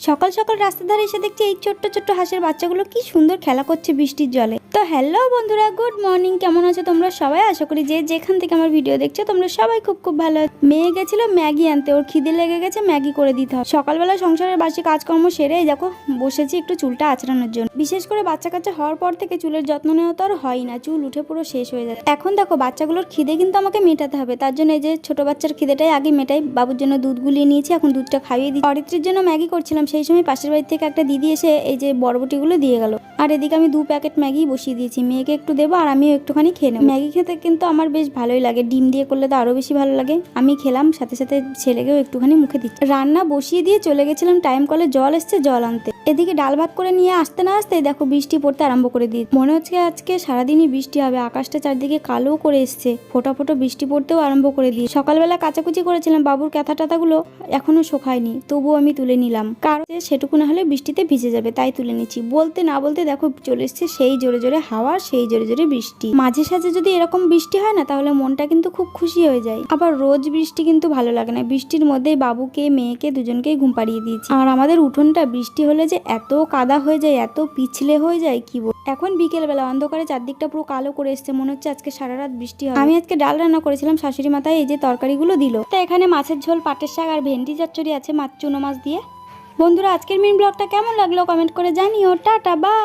সকাল সকাল রাস্তার ধারে এসে দেখছি এই ছোট্ট ছোট্ট হাঁসের বাচ্চাগুলো কি সুন্দর খেলা করছে বৃষ্টির জলে। তো হ্যালো বন্ধুরা, গুড মর্নিং, কেমন আছো তোমরা সবাই? আশা করি যে যেখান থেকে আমার ভিডিও দেখছো তোমরা সবাই খুব খুব ভালো। মেয়ে গেছিল ম্যাগি আনতে, ওর খিদে লেগে গেছে, ম্যাগি করে দিতে হবে। সকালবেলা সংসারের বাসি কাজকর্ম সেরে দেখো বসেছি একটু চুলটা আঁচড়ানোর জন্য। বিশেষ করে বাচ্চা কাচ্চা হওয়ার পর থেকে চুলের যত্ন নেওয়া তো আর হয় না, চুল উঠে পুরো শেষ হয়ে যায়। এখন দেখো বাচ্চাগুলোর খিদে কিন্তু আমাকে মেটাতে হবে, তার জন্য এই যে ছোট বাচ্চার খিদেটাই আগে মেটাই। বাবুর জন্য দুধ গুলিয়ে নিয়েছি, এখন দুধটা খাইয়ে দিই। অরিত্রীর জন্য ম্যাগি করছিলাম, সেই সময় পাশের বাড়ি থেকে একটা দিদি এসে এই যে বরবটিগুলো দিয়ে গেল। আর এদিকে আমি 2 প্যাকেট ম্যাগি বসিয়ে দিয়েছি, মেয়েকে একটু দেবো আর আমিও একটুখানি খেয়ে নেবো। ম্যাগি খেতে কিন্তু আমার বেশ ভালোই লাগে, ডিম দিয়ে করলে তো আরো বেশি ভালো লাগে। আমি খেলাম, সাথে সাথে ছেলেকেও একটুখানি মুখে দিচ্ছি। রান্না বসিয়ে দিয়ে চলে গেছিলাম টাইম কলে জল এসছে জল আনতে। এদিকে ডাল ভাত করে নিয়ে আসতে না আসতে দেখো বৃষ্টি পড়তে আরম্ভ করে দিয়ে মনে হচ্ছে আজকে সারাদিনই বৃষ্টি হবে। আকাশটা চারদিকে কালো করে এসছে, ফোটা ফোটা বৃষ্টি পড়তেও আরম্ভ করে দিয়ে। সকালবেলা কাচাকুচি করেছিলাম, বাবুর কাঁথা টাথাগুলো এখনো শোকায়নি, তবুও আমি তুলে নিলাম, কারণ সেটুকু না হলে বৃষ্টিতে ভিজে যাবে, তাই তুলে নিচ্ছি। বলতে না বলতে দেখো চলে এসছে সেই জোরে জোরে হাওয়া, সেই জোরে জোরে বৃষ্টি। মাঝে সাঝে যদি এরকম বৃষ্টি হয় না তাহলে মনটা কিন্তু খুব খুশি হয়ে যায়। আবার রোজ বৃষ্টি কিন্তু ভালো লাগে না। বৃষ্টির মধ্যেই বাবুকে মেয়েকে দুজনকেই ঘুম পাড়িয়ে দিয়েছি। আর আমাদের উঠোনটা বৃষ্টি হলে যে এত কাদা হয়ে যায়, এত পিছলে হয়ে যায় কি বল। এখন বিকেলবেলা অন্ধকারে চারদিকটা পুরো কালো করে এসছে, মনে হচ্ছে আজকে সারা রাত বৃষ্টি হবে। আমি আজকে ডাল রান্না করেছিলাম, শাশুড়ি মাথায় এই যে তরকারিগুলো দিল। তো এখানে মাছের ঝোল, পাটের শাক আর ভেন্ডি চচ্চড়ি আছে চুনো মাছ দিয়ে। বন্ধুরা আজকের মিন ব্লগটা কেমন লাগলো কমেন্ট করে জানিও। Tata, by.